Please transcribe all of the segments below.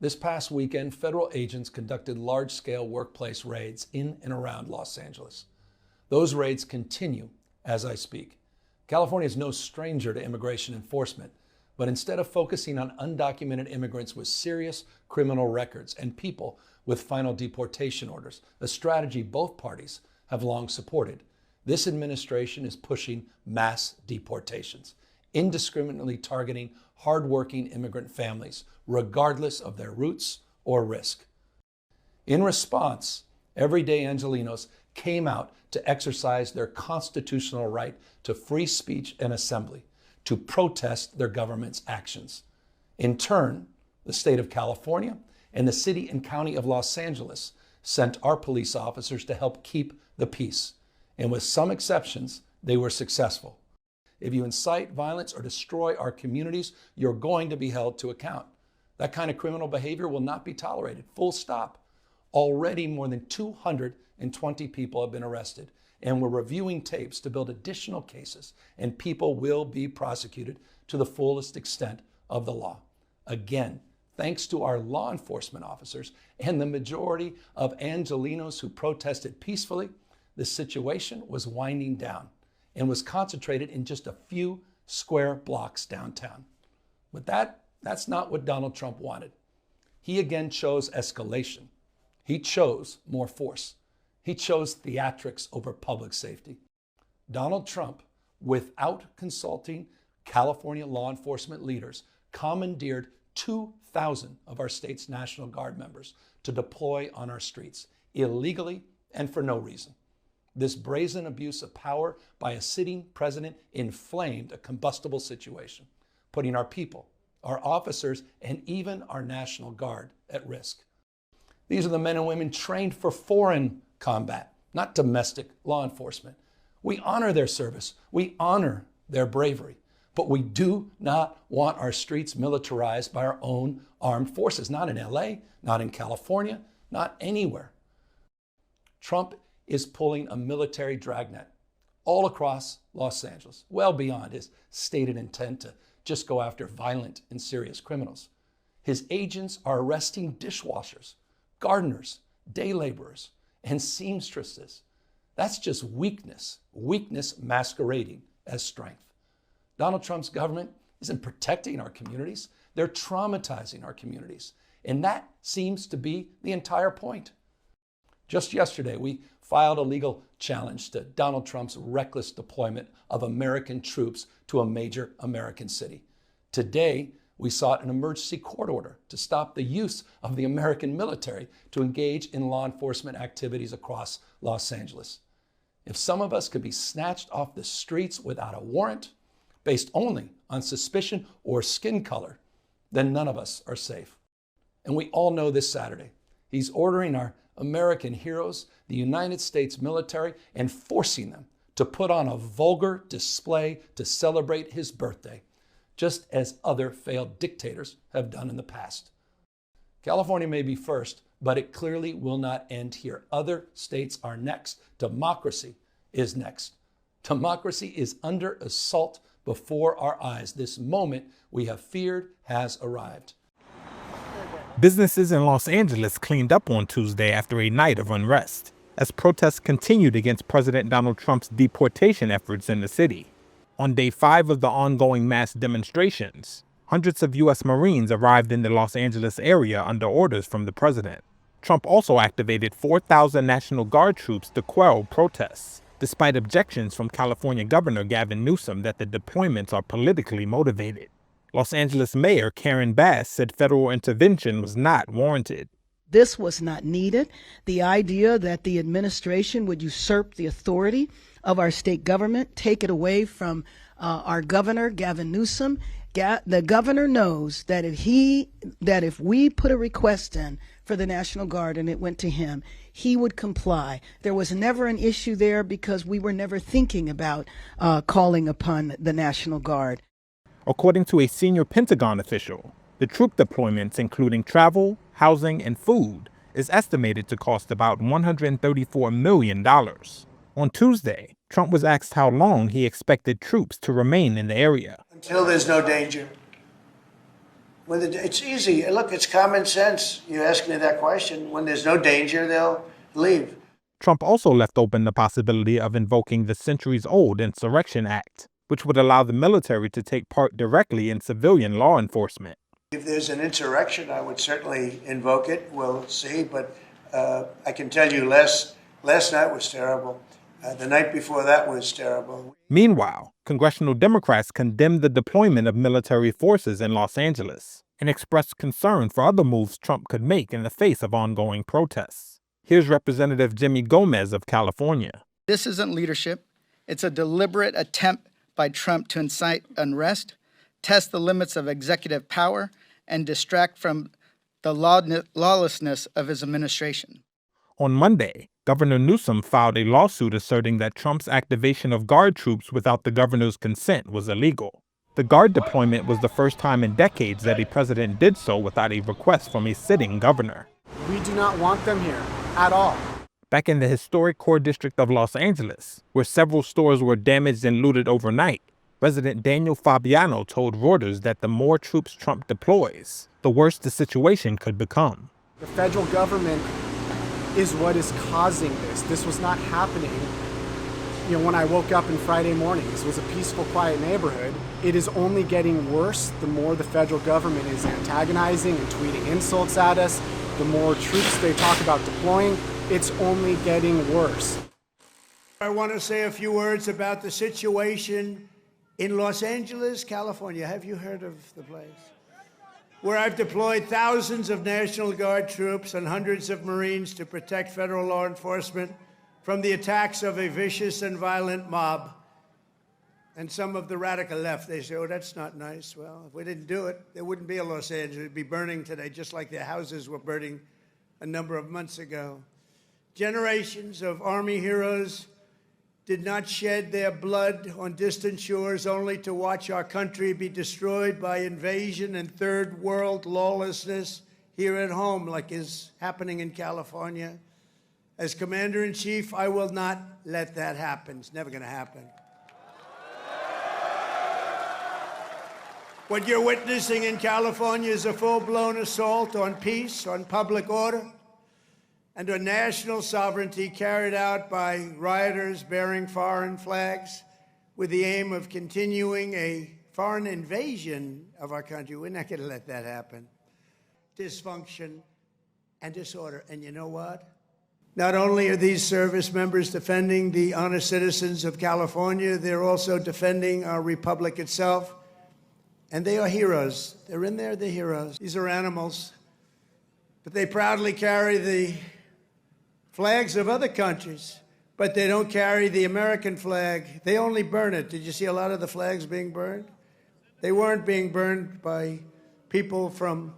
This past weekend, federal agents conducted large-scale workplace raids in and around Los Angeles. Those raids continue as I speak. California is no stranger to immigration enforcement, but instead of focusing on undocumented immigrants with serious criminal records and people with final deportation orders, a strategy both parties have long supported, this administration is pushing mass deportations, indiscriminately targeting hardworking immigrant families, regardless of their roots or risk. In response, everyday Angelenos came out to exercise their constitutional right to free speech and assembly, to protest their government's actions. In turn, the state of California and the city and county of Los Angeles sent our police officers to help keep the peace. And with some exceptions, they were successful. If you incite violence or destroy our communities, you're going to be held to account. That kind of criminal behavior will not be tolerated, full stop. Already more than 220 people have been arrested, and we're reviewing tapes to build additional cases, and people will be prosecuted to the fullest extent of the law. Again, thanks to our law enforcement officers and the majority of Angelenos who protested peacefully, the situation was winding down and was concentrated in just a few square blocks downtown. But that's not what Donald Trump wanted. He again chose escalation. He chose more force. He chose theatrics over public safety. Donald Trump, without consulting California law enforcement leaders, commandeered 2,000 of our state's National Guard members to deploy on our streets, illegally and for no reason. This brazen abuse of power by a sitting president inflamed a combustible situation, putting our people, our officers, and even our National Guard at risk. These are the men and women trained for foreign combat, not domestic law enforcement. We honor their service. We honor their bravery. But we do not want our streets militarized by our own armed forces, not in LA, not in California, not anywhere. Trump is pulling a military dragnet all across Los Angeles, well beyond his stated intent to just go after violent and serious criminals. His agents are arresting dishwashers, gardeners, day laborers, and seamstresses. That's just weakness masquerading as strength. Donald Trump's government isn't protecting our communities. They're traumatizing our communities. And that seems to be the entire point. Just yesterday, we filed a legal challenge to Donald Trump's reckless deployment of American troops to a major American city. Today, we sought an emergency court order to stop the use of the American military to engage in law enforcement activities across Los Angeles. If some of us could be snatched off the streets without a warrant, based only on suspicion or skin color, then none of us are safe. And we all know this Saturday, he's ordering our American heroes, the United States military, and forcing them to put on a vulgar display to celebrate his birthday, just as other failed dictators have done in the past. California may be first, but it clearly will not end here. Other states are next. Democracy is next. Democracy is under assault before our eyes. This moment we have feared has arrived. Businesses in Los Angeles cleaned up on Tuesday after a night of unrest, as protests continued against President Donald Trump's deportation efforts in the city. On day 5 of the ongoing mass demonstrations, hundreds of U.S. Marines arrived in the Los Angeles area under orders from the president. Trump also activated 4,000 National Guard troops to quell protests, despite objections from California Governor Gavin Newsom that the deployments are politically motivated. Los Angeles Mayor Karen Bass said federal intervention was not warranted. This was not needed. The idea that the administration would usurp the authority of our state government, take it away from our governor, Gavin Newsom. The governor knows that if we put a request in for the National Guard and it went to him, he would comply. There was never an issue there because we were never thinking about calling upon the National Guard. According to a senior Pentagon official, the troop deployments, including travel, housing, and food, is estimated to cost about $134 million. On Tuesday, Trump was asked how long he expected troops to remain in the area. Until there's no danger. It's easy. Look, it's common sense. You ask me that question. When there's no danger, they'll leave. Trump also left open the possibility of invoking the centuries-old Insurrection Act, which would allow the military to take part directly in civilian law enforcement. If there's an insurrection, I would certainly invoke it. We'll see. But I can tell you last night was terrible. The night before that was terrible. Meanwhile, congressional Democrats condemned the deployment of military forces in Los Angeles and expressed concern for other moves Trump could make in the face of ongoing protests. Here's Representative Jimmy Gomez of California. This isn't leadership. It's a deliberate attempt by Trump to incite unrest, test the limits of executive power, and distract from the lawlessness of his administration. On Monday, Governor Newsom filed a lawsuit asserting that Trump's activation of Guard troops without the governor's consent was illegal. The Guard deployment was the first time in decades that a president did so without a request from a sitting governor. We do not want them here at all. Back in the historic core district of Los Angeles, where several stores were damaged and looted overnight, Resident Daniel Fabiano told Reuters that the more troops Trump deploys, the worse the situation could become. The federal government is what is causing this. This was not happening, when I woke up on Friday morning. This was a peaceful, quiet neighborhood. It is only getting worse the more the federal government is antagonizing and tweeting insults at us. The more troops they talk about deploying, it's only getting worse. I want to say a few words about the situation in Los Angeles, California. Have you heard of the place? Where I've deployed thousands of National Guard troops and hundreds of Marines to protect federal law enforcement from the attacks of a vicious and violent mob. And some of the radical left, they say, oh, that's not nice. Well, if we didn't do it, there wouldn't be a Los Angeles. It'd be burning today, just like their houses were burning a number of months ago. Generations of Army heroes did not shed their blood on distant shores only to watch our country be destroyed by invasion and third world lawlessness here at home, like is happening in California. As Commander-in-Chief, I will not let that happen. It's never going to happen. What you're witnessing in California is a full-blown assault on peace, on public order, and on national sovereignty carried out by rioters bearing foreign flags with the aim of continuing a foreign invasion of our country. We're not going to let that happen. Dysfunction and disorder. And you know what? Not only are these service members defending the honest citizens of California, they're also defending our republic itself. And they are heroes. They're in there, they're heroes. These are animals. But they proudly carry the flags of other countries, but they don't carry the American flag. They only burn it. Did you see a lot of the flags being burned? They weren't being burned by people from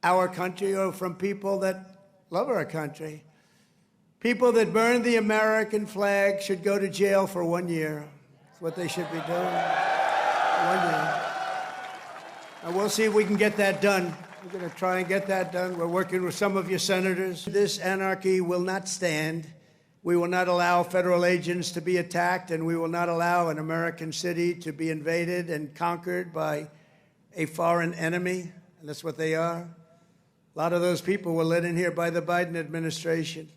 our country or from people that love our country. People that burn the American flag should go to jail for 1 year. That's what they should be doing. 1 year. And we'll see if we can get that done. We're going to try and get that done. We're working with some of your senators. This anarchy will not stand. We will not allow federal agents to be attacked, and we will not allow an American city to be invaded and conquered by a foreign enemy. And that's what they are. A lot of those people were let in here by the Biden administration.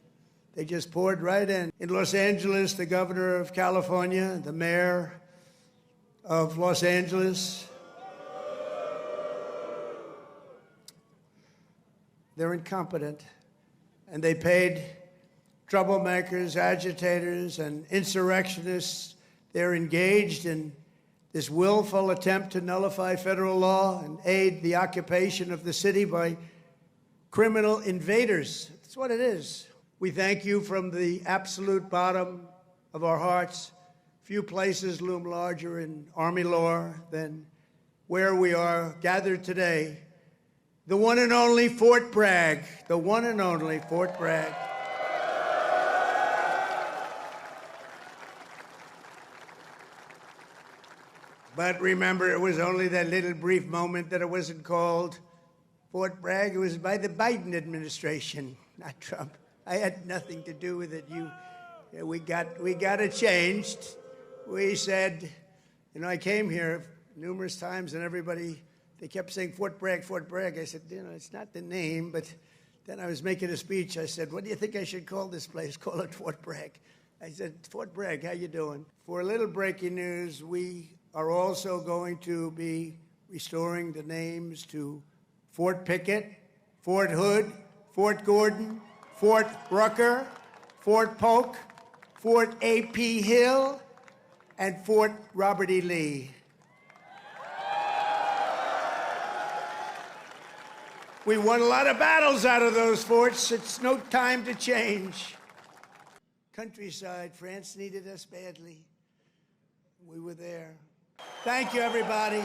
They just poured right in. In Los Angeles, the governor of California, the mayor of Los Angeles, they're incompetent, and they paid troublemakers, agitators, and insurrectionists. They're engaged in this willful attempt to nullify federal law and aid the occupation of the city by criminal invaders. That's what it is. We thank you from the absolute bottom of our hearts. Few places loom larger in Army lore than where we are gathered today. The one and only Fort Bragg, the one and only Fort Bragg. But remember, it was only that little brief moment that it wasn't called Fort Bragg. It was by the Biden administration, not Trump. I had nothing to do with it. We got it changed. We said, I came here numerous times and everybody they kept saying Fort Bragg, Fort Bragg. I said, it's not the name, but then I was making a speech. I said, what do you think I should call this place? Call it Fort Bragg. I said, Fort Bragg, how you doing? For a little breaking news, we are also going to be restoring the names to Fort Pickett, Fort Hood, Fort Gordon, Fort Rucker, Fort Polk, Fort A.P. Hill, and Fort Robert E. Lee. We won a lot of battles out of those forts. It's no time to change. Countryside, France needed us badly. We were there. Thank you, everybody.